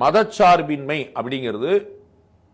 மதச்சார்பின்மை அப்படிங்கிறது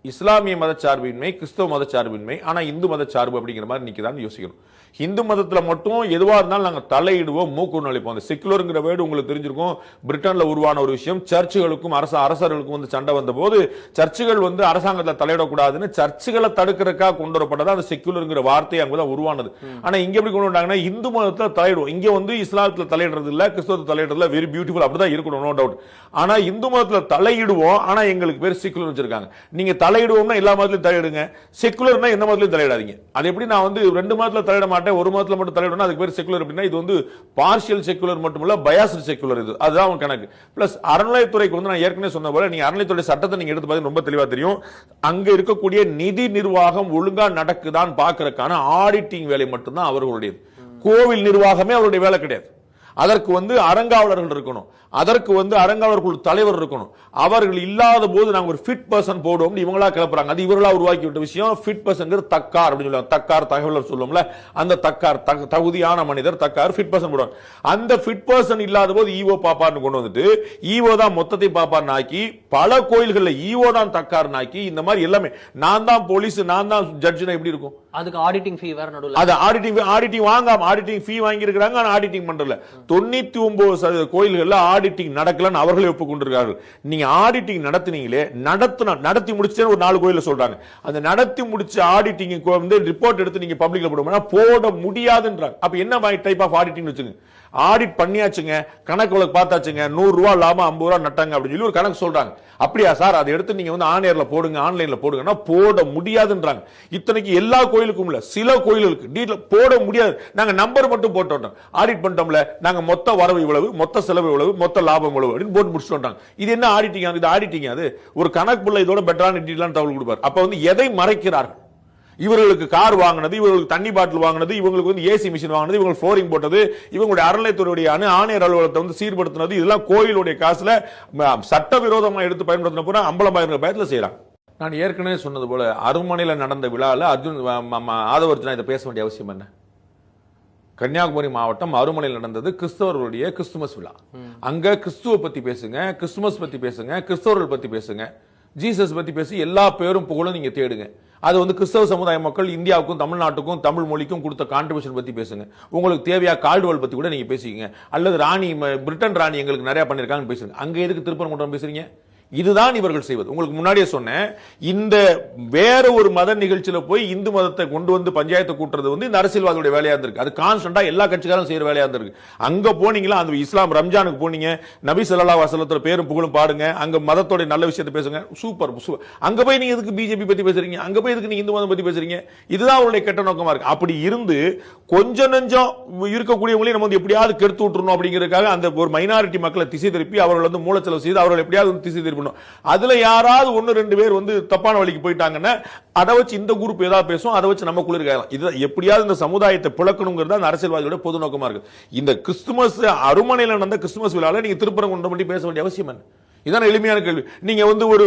இஸ்லாமிய மதச்சார்பின்மை, கிறிஸ்தவ மதச்சார்பின்மை, ஆனா இந்து மதச்சார்பு அப்படிங்கிற மாதிரி நிற்கிறான்னு யோசிக்கணும். இந்து மதத்துல மட்டும் எதுவா இருந்தாலும் நாங்க தலையிடுவோம், மூக்கு நுழைப்போம். அந்த செக்குலருங்கிற வேர்டு உங்களுக்கு தெரிஞ்சிருக்கும். பிரிட்டன்ல உருவான ஒரு விஷயம். சர்ச்சுகளுக்கும் அரசர்களுக்கும் வந்து சண்டை வந்த போது சர்ச்சுகள் வந்து அரசாங்கத்தில் தலையிடக்கூடாதுன்னு சர்ச்சுகளை தடுக்கிறதுக்காக கொண்டு வரப்பட்டது அந்த செக்குலருங்கிற வார்த்தை அங்கதான் உருவானது. ஆனா இங்க எப்படி கொண்டு வந்தாங்கன்னா இந்து மதத்துல தலையிடுவோம், இங்க வந்து இஸ்லாமத்துல தலையிடுறது இல்ல, கிறிஸ்தவத்துல தலையிடுறது இல்ல. வெரி பியூட்டிஃபுல், அப்படிதான் இருக்கணும், நோ டவுட். ஆனா இந்து மதத்துல தலையிடுவோம், ஆனா எங்களுக்கு பேர் செக்குலர் வச்சிருக்காங்க. நீங்க தலையிடுவோம்னா எல்லா மதத்திலும் தலையிடுங்க, செக்குலர்னா எந்த மதத்திலும் தலையிடாதீங்க. அது எப்படி நான் வந்து ரெண்டு மதத்துல தலையிட மாட்டேன், ஒரு மதத்துல மட்டும் தலையிடணும், அதுக்கு பேர் செக்குலர். அப்படின்னா இது வந்து பார்ஷியல் செக்குலர் மட்டுமல்ல, பயாஸ்டு செக்குலர். இது அதுதான் கணக்கு. பிளஸ் அறநிலையத்துறைக்கு வந்து நான் ஏற்கனவே சொன்ன போல நீங்க அறநிலையத்துறை சட்டத்தை நீங்க எடுத்து பார்த்து ரொம்ப தெளிவா தெரியும். அங்க இருக்கக்கூடிய நிதி நிர்வாகம் ஒழுங்கா நடக்குதான் பாக்குறதுக்கான ஆடிட்டிங் வேலை மட்டும்தான் அவர்களுடையது. கோவில் நிர்வாகமே அவருடைய வேலை கிடையாது. அதற்கு வந்து அறங்காவலர்கள் இருக்கணும், அதற்கு வந்து அறங்காவலர்கள் தலைவர் இருக்கணும். அவர்கள் இல்லாத போது நாங்க ஒரு ஃபிட் பர்சன் போடுவோம் இவங்களா கிளப்புறாங்க. அது இவர்களா உருவாக்கி விட்ட விஷயம். ஃபிட் பர்சன் தக்கார் அப்படின்னு சொல்லுவாங்க. தக்கார் தகவலர் சொல்லுவோம்ல, அந்த தக்கார் தகுதியான மனிதர் தக்கார் ஃபிட் பர்சன் போடுவாங்க. அந்த ஃபிட் பர்சன் இல்லாத போது ஈவோ பாப்பார்னு கொண்டு வந்துட்டு ஈவோ தான் மொத்தத்தை பாப்பார்னு ஆக்கி பல கோயில்களில் ஈவோ தான் தக்கார்னு ஆக்கி இந்த மாதிரி எல்லாமே நான் தான் போலீஸ் நான் தான் ஜட்ஜ்னா எப்படி இருக்கும்? அதுக்கு ஆடிட்டிங் ஃபீ வேற நடுவுல. அது ஆடிட்டிங் வாங்காம ஆடிட்டிங் ஃபீ வாங்கி இருக்காங்க, ஆனா ஆடிட்டிங் பண்றல. 99% கோயில்கள்ல ஆடிட்டிங் நடக்கலன்னு அவர்களே ஒப்புக்கொண்டிருக்கார்கள். நீங்க ஆடிட்டிங் நடத்துனீங்களே, நடத்தி முடிச்சு ஒரு 4 கோயில சொல்றாங்க. அந்த நடத்தி முடிச்ச ஆடிட்டிங் வந்து ரிப்போர்ட் எடுத்து நீங்க பப்ளிக்ல போட முடியாதுன்றாங்க. அப்ப என்ன டைப் ஆஃப் ஆடிட்டிங் வச்சுங்க? ஆடிட் பண்ணியாச்சுங்க, கணக்கு பார்த்தாச்சுங்க, 100 ரூபாய் லாபம் 50 ரூபாய் நட்டாங்க அப்படின்னு சொல்லி ஒரு கணக்கு சொல்றாங்க. அப்படியா சார், அதை எடுத்து நீங்க வந்து ஆன்லைன்ல போடுங்க, ஆன்லைன்ல போடுங்கன்னா போட முடியாதுன்றாங்க. இத்தனைக்கு எல்லா கோயிலுக்கும் இல்ல, சில கோயில்களுக்கு டீட்டெயில் போட முடியாது. நாங்க நம்பர் மட்டும் போட்டோம், ஆடிட் பண்ணிட்டோம்ல, நாங்க மொத்த வரவு இவ்வளவு, மொத்த செலவு இவ்வளவு, மொத்த லாபம் இவ்வளவு அப்படின்னு போட்டு முடிச்சுட்டாங்க. இது என்ன ஆடிட்டிங்? இது ஆடிட்டிங். அது ஒரு கணக்குள்ள இதோட பெட்டரான டீட்டெயிலான தகவல் கொடுப்பார். அப்ப வந்து எதை மறைக்கிறார்கள்? இவர்களுக்கு கார் வாங்கினது, இவர்களுக்கு தண்ணி பாட்டில் வாங்கினது, இவங்களுக்கு வந்து ஏசி மிஷின் வாங்கினது, இவங்க ஃப்ளோரிங் போட்டது, இவங்களுடைய அறநிலையத்துறையுடைய ஆணையர் அலுவலகத்தை வந்து சீர்படுத்தினது, இதெல்லாம் கோயிலுடைய காசுல சட்டவிரோதமாக எடுத்து பயன்படுத்தின பூரா அம்பலமாயிரம் பயத்தில் செய்யறாங்க. நான் ஏற்கனவே சொன்னது போல அருமனையில் நடந்த விழாவில் ஆதவர்ஜுனா இதை பேச வேண்டிய அவசியம் என்ன? கன்னியாகுமரி மாவட்டம் அருமனையில் நடந்தது கிறிஸ்தவர்களுடைய கிறிஸ்துமஸ் விழா. அங்க கிறிஸ்துவ பத்தி பேசுங்க, கிறிஸ்துமஸ் பத்தி பேசுங்க, கிறிஸ்தவர்கள் பத்தி பேசுங்க, ஜீசஸ் பத்தி பேசி எல்லா பேரும் புகழும் நீங்க தேடுங்க. அது வந்து கிறிஸ்தவ சமுதாய மக்கள் இந்தியாவுக்கும் தமிழ்நாட்டுக்கும் தமிழ் மொழிக்கும் கொடுத்த கான்ட்ரிபியூஷன் பத்தி பேசுங்க. உங்களுக்கு தேவையா கால்டுவல் பத்தி கூட நீங்க பேசிக்கங்க. அல்லது ராணி, பிரிட்டன் ராணி எங்களுக்கு நிறைய பண்ணிருக்காங்க பேசுங்க. அங்க எதுக்கு திருப்பரங்குன்றம் பேசுறீங்க? இதுதான் இவர்கள் செய்வது. உங்களுக்கு முன்னாடியே சொன்னேன், இந்த வேற ஒரு மத நிகழ்ச்சியில போய் இந்து மதத்தை கொண்டு வந்து பஞ்சாயத்தை கூட்டுறது வந்து இந்த அரசியல்வாதியுடைய வேலையா இருந்திருக்கு. அது கான்ஸ்டன்டா எல்லா கட்சிக்காரும் செய்யற வேலையா இருந்திருக்கு. அங்க போனீங்களா, அந்த இஸ்லாம் ரம்ஜானுக்கு போனீங்க, நபி ஸல்லல்லாஹு அலைஹி வஸல்லம் பேரும் புகழும் பாடுங்க, அங்க மதத்தோட நல்ல விஷயத்தை பேசுங்க, சூப்பர். அங்க போய் நீங்க எதுக்கு பிஜேபி பத்தி பேசுறீங்க? அங்க போய் எதுக்கு நீங்க இந்து மதம் பத்தி பேசுறீங்க? இதுதான் அவருடைய கெட்ட நோக்கமா இருக்கு. அப்படி இருந்து கொஞ்சம் நெஞ்சம் இருக்கக்கூடியவங்களையும் நம்ம வந்து எப்படியாவது கெடுத்து விட்டுறணும் அப்படிங்கிறதுக்காக அந்த ஒரு மைனாரிட்டி மக்களை திசை திருப்பி அவர்கள் வந்து மூலச்செலவு செய்து அவர்கள் எப்படியாவது திசை திருப்பணும். அதுல யாராவது 1-2 பேர் வந்து தப்பான வழிக்கு போயிட்டாங்கன்னா அதை வச்சு இந்த குரூப் ஏதாவது பேசும், அதை வச்சு நமக்குள்ள இருக்கலாம். இது எப்படியாவது இந்த சமுதாயத்தை பிளக்கணுங்கிறது அந்த அரசியல்வாதியோட பொது நோக்கமா இருக்கு. இந்த கிறிஸ்துமஸ் அருமனையில் நடந்த கிறிஸ்துமஸ் விழால நீங்க திருப்பரங்குன்றம் பற்றி பேச வேண்டிய அவசியம் என்ன? இதான எளிமையான கேள்வி. நீங்க வந்து ஒரு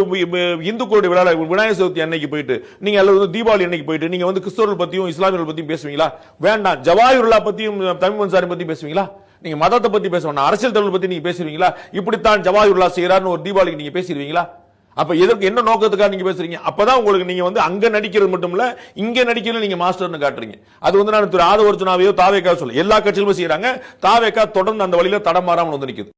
இந்துக்களுடைய விழா விநாயகர் சதுர்த்தி அன்னைக்கு போயிட்டு நீங்க அல்லது தீபாவளி அன்னைக்கு போயிட்டு நீங்க வந்து கிறிஸ்தவர்கள் பத்தியும் இஸ்லாமியர்கள் பத்தியும் பேசுவீங்களா? வேண்டாம். ஜவாஹிருல்லா பத்தியும் தமிழ் மன்சாரி பத்தி பேசுவீங்களா? நீங்க மதத்தை பத்தி பேசணும், அரசியல் தலைவர் பத்தி நீங்க பேசுவீங்களா? இப்படித்தான் ஜவாஹிருல்லா செய்யறாருன்னு ஒரு தீபாவளிக்கு நீங்க பேசிடுவீங்களா? அப்ப எதற்கு, என்ன நோக்கத்துக்காக நீங்க பேசுறீங்க? அப்பதான் உங்களுக்கு நீங்க வந்து அங்க நடிக்கிறது மட்டும் இல்ல, இங்க நடிக்கிறது நீங்க மாஸ்டர்னு காட்டுறீங்க. அது வந்து நான் ஆதவர்ஜுனாவையோ தாவேக்காவோ சொல்ல, எல்லா கட்சிகளுமே செய்யறாங்க. தாவேக்கா தொடர்ந்து அந்த வழியில தடம் மாறாமல் வந்து நிக்குது.